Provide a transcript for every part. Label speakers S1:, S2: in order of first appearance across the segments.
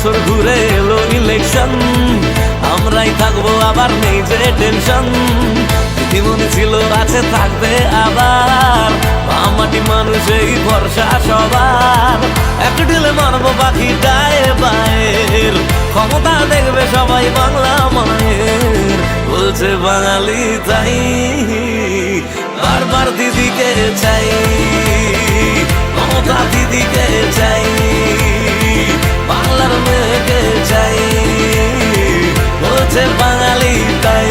S1: বছর ঘুরে এলো ইলেকশন, আমরাই থাকবো আবার নেই যে টেনশন। মনে ছিল আছে থাকবে আবার, মাটি মানুষই ভরসা সবার। এক ঢিলে মারবো পাখি গায়ে বায়ের, ক্ষমতা দেখবে সবাই বাংলা মায়ের। বলছে বাঙালি তাই বারবার দিদিকে চাই, মমতা দিদিকে চাই, বাংলার মেয়েকে চাই। বলছে বাঙালি তাই।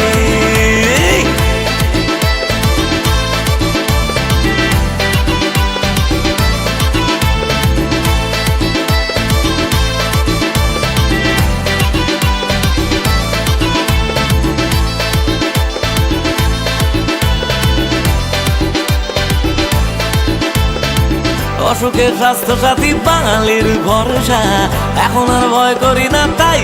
S1: অসুখের স্বাস্থ্য সাথী বাঙালির ভরসা, এখন আর ভয় করি না তাই।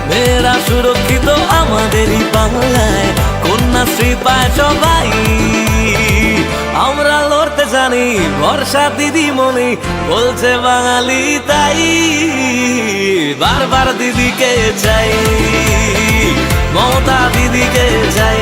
S1: মেয়েরা সুরক্ষিত আমাদেরই বাংলায়, কন্যাশ্রী পায় সবাই। আমরা লড়তে জানি ভরসা দিদিমণি, বলছে বাঙালি তাই। বারবার দিদিকে চাই, মমতা দিদিকে চাই।